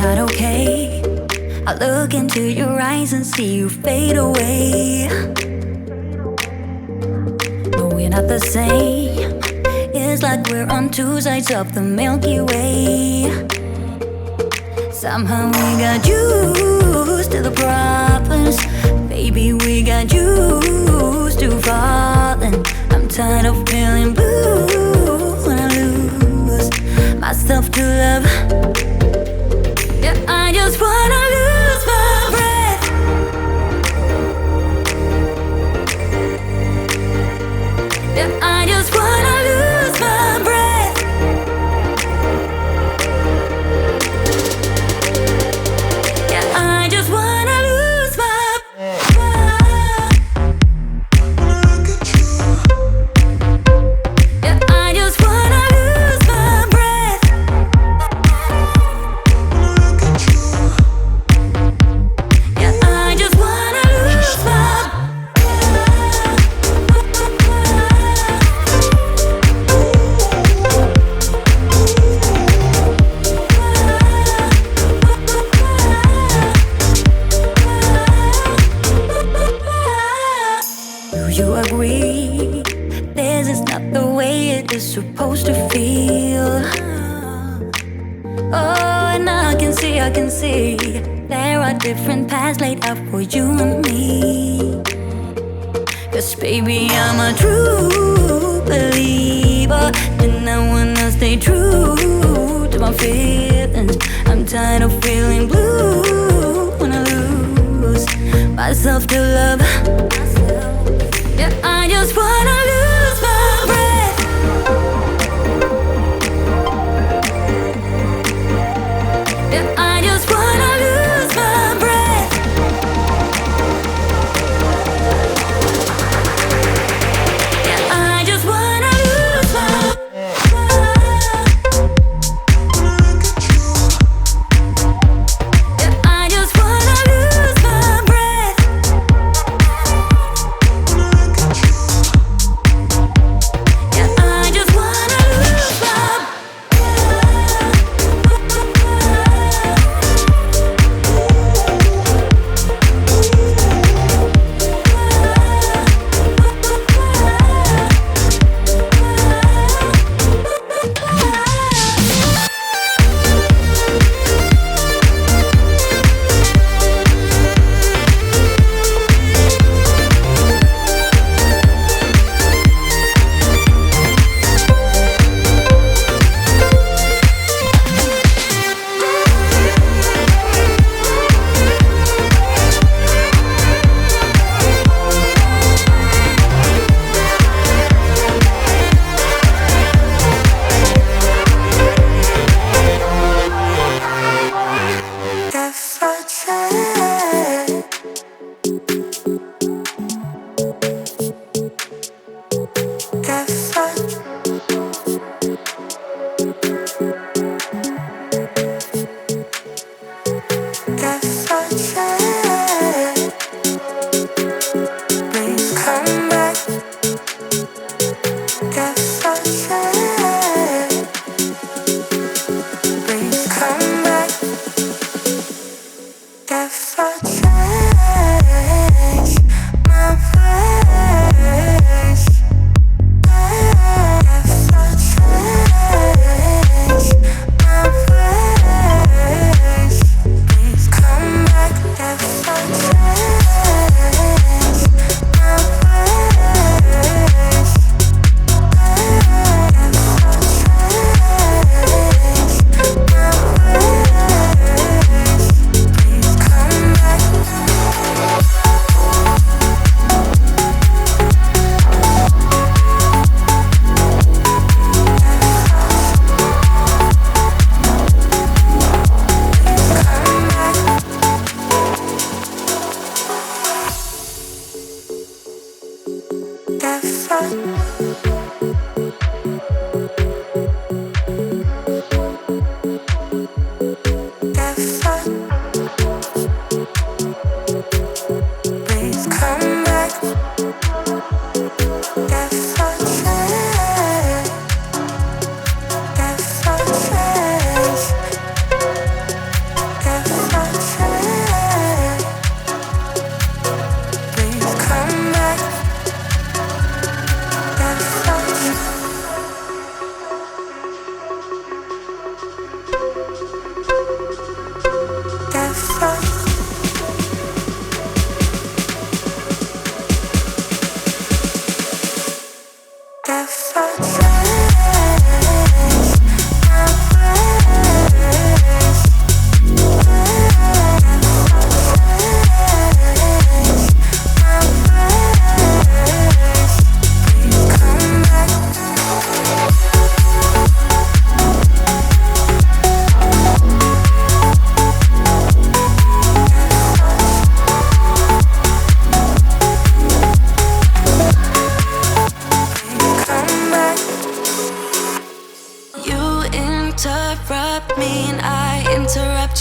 not okay. I look into your eyes and see you fade away. No, we're not the same. It's like we're on two sides of the Milky Way. Somehow we got used to the problems. Baby, we got used to falling. I'm tired of feeling blue when I lose myself to love. Yeah, I just wanna lose my breath. Yeah, I just wanna lose my breath. Yeah, I just wanna lose my breath. Yeah, I just wanna lose my breath. Yeah, I just wanna lose my Do you agree? This is not the way it is supposed to feel. Oh, and I can see there are different paths laid out for you and me. 'Cause baby, I'm a true believer, and I wanna stay true to my feelings. I'm tired of feeling blue when I lose myself to love. Yeah, I just wanna lose my breath. Yeah, I just wanna lose my breath. Yeah, I just wanna lose my Yeah, I just wanna lose my breath. Yeah, I just wanna lose my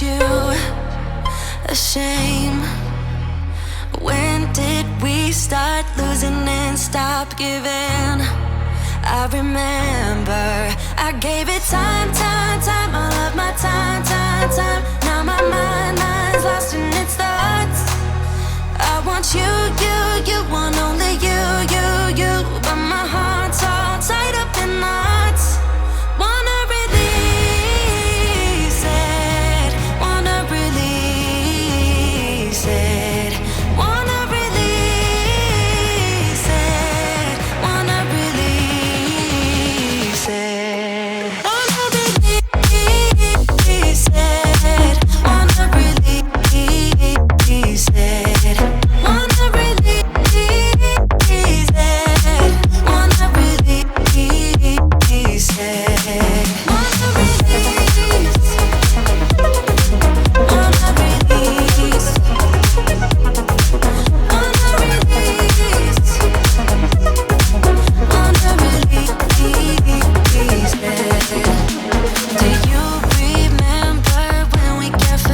you a shame? When did we start losing and stop giving? I remember I gave it time, time, time, all of my time, time, time. Now my mind's lost in its thoughts. I want you, you want only you, but my heart's all tied up in knots. Wanna release it, wanna release it, wanna release it, wanna release it, wanna release it,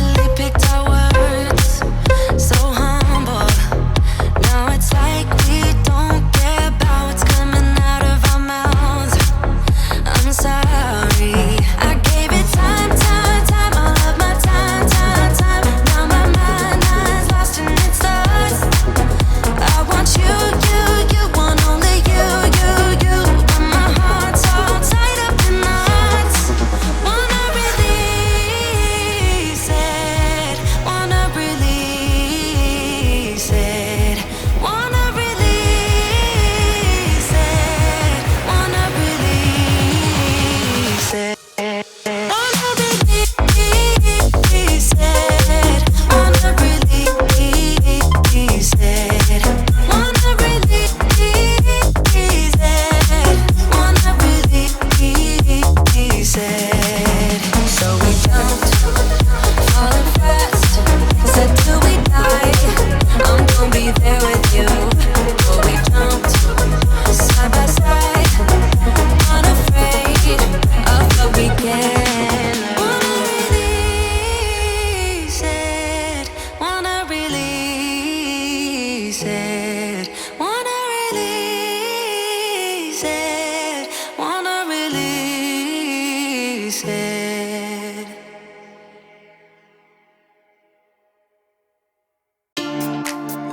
wanna release it, wanna release it, wanna release it.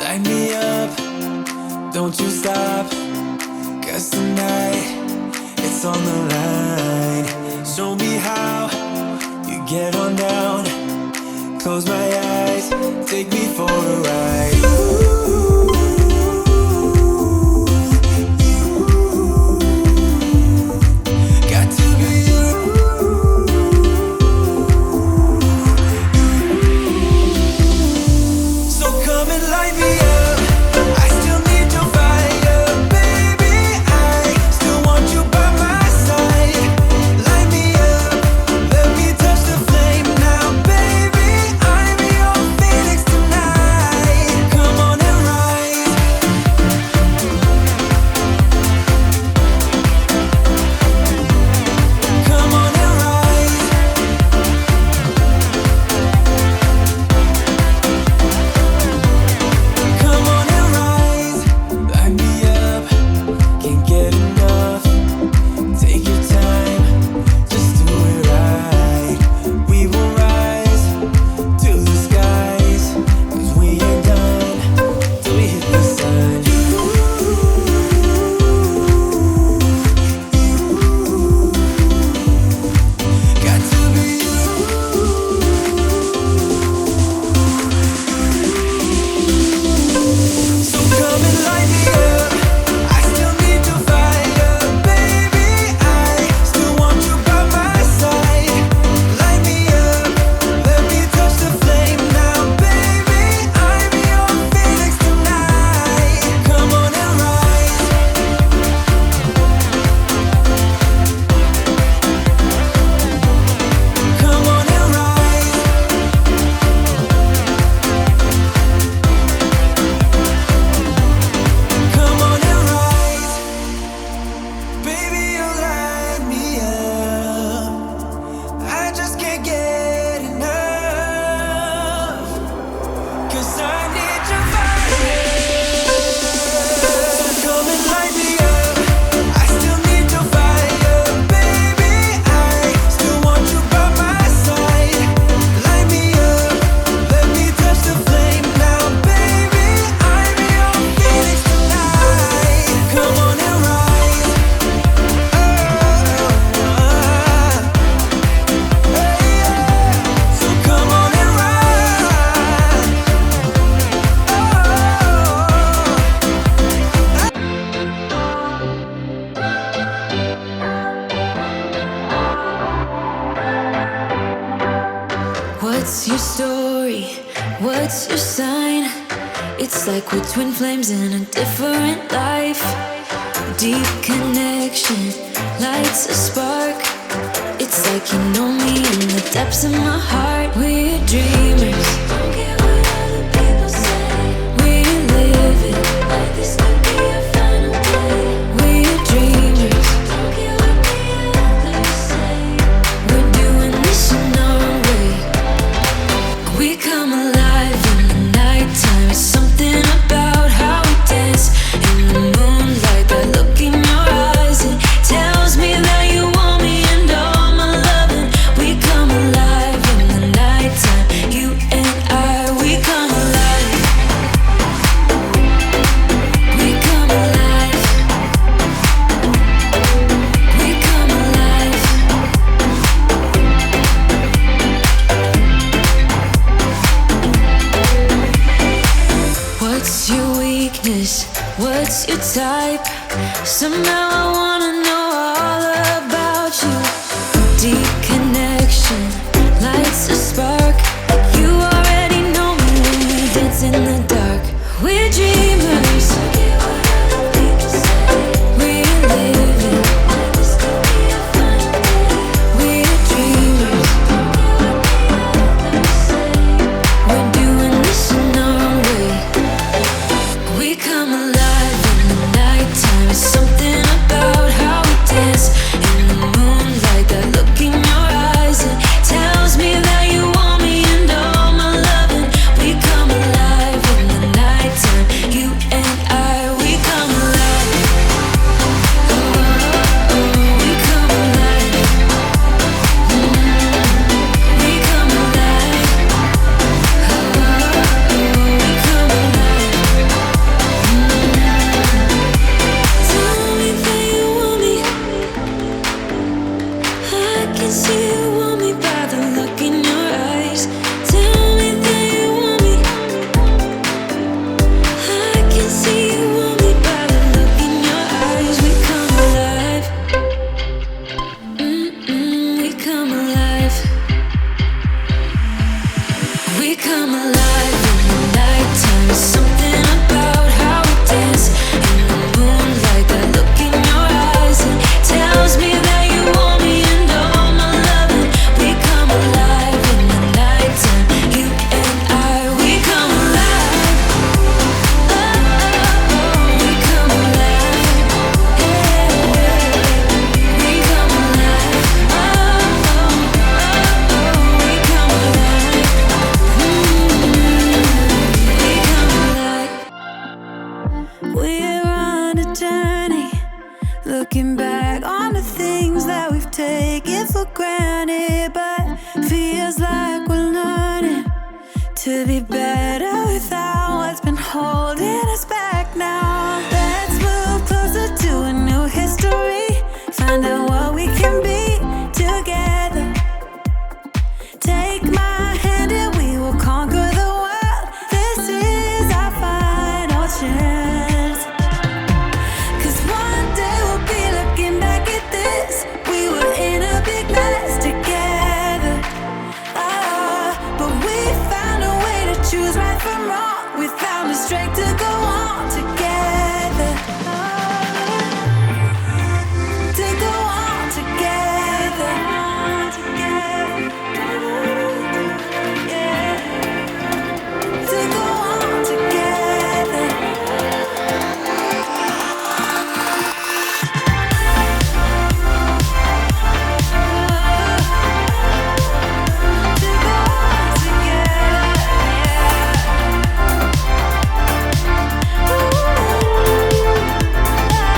Light me up, don't you stop, 'cause tonight it's on the line. Show me how you get on down. Close my eyes, take me for a ride. Got to be you. So come and light me up. I still need your fire, baby. I still want you by my side. Light me up, let me touch the flame now, baby. I'm your phoenix tonight. like we're twin flames in a different life. Deep connection lights a spark. It's like you know me in the depths of my heart. We're dreamers. Don't care what other people say. We're living like this could be our final day. We're dreamers. Don't care what the others say. We're doing this in our way. We come alive in the nighttime. It's something about how we dance in the moonlight. That look in your eyes, it tells me that you want me and all my loving. We come alive in the nighttime. You and I, we come alive. We come alive. We come alive. What's your weakness? What's your type? Somehow I wanna know all about you. Deep connection lights a spark. Like you already know me when we dance in the dark. We're dreamers. We're living. We're dreamers. We're doing this in our way. We come alive in the nighttime. It's something about how we dance in the moonlight. That look in your eyes, it tells me that you want me and all my loving. We come alive in the nighttime. You and I, we come alive. Oh, we come alive. We come alive. Oh, we come alive. Tell me that you want me. I can see you want me by the look in your eyes. Tell me that you want me. I can see you want me by the look in your eyes. We come alive. We come alive. We come alive in the nighttime. It's something about how we dance in the moonlight. That look in your eyes, it tells me that you want me and all my loving. We come alive in the nighttime. You and I, we come alive. We come alive. We come alive. We come alive. We're on a journey, looking back on the things that we've taken for granted, but feels like we're learning to be better without what's been holding us back now. Let's move closer to a new history, find out what we can be together. Take my hand and we will conquer the world. This is our final chance. 'Cause one day we'll be looking back at this. We were in a big mess together. But we found a way to choose right from wrong. We found the strength to go on together. To go on together. Yeah. To go on together.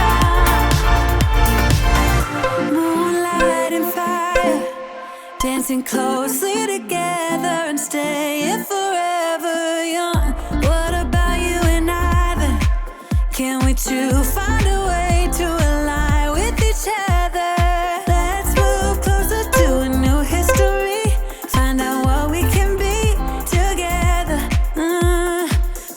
To go on together. Moonlight and fire, dancing closely together and staying forever young. What about you and I then? Can we two find a way to align with each other? Let's move closer to a new history, find out what we can be together.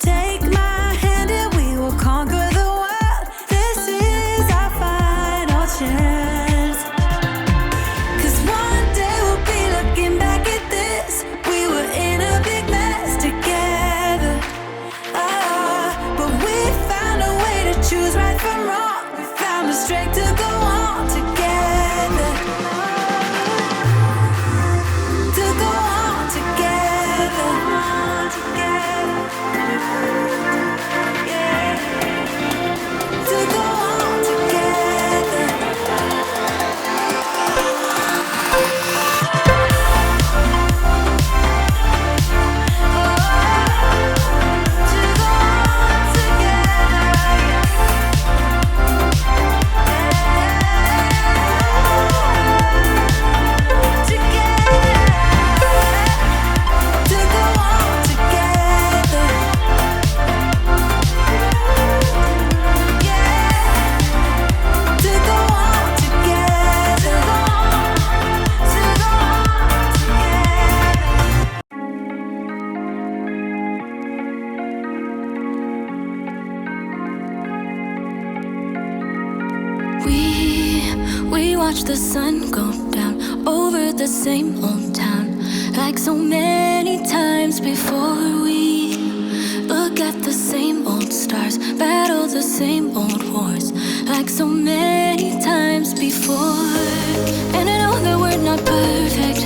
Take my hand and we will conquer the world. This is our final chance. 'Cause one day we'll be looking back at this. We were in a big mess together. found the strength to go on together. To go on together. Yeah. To go on together. We watch the sun go down over the same old town, like so many times before. We look at the same old stars, battle the same old wars, like so many times before. And I know that we're not perfect,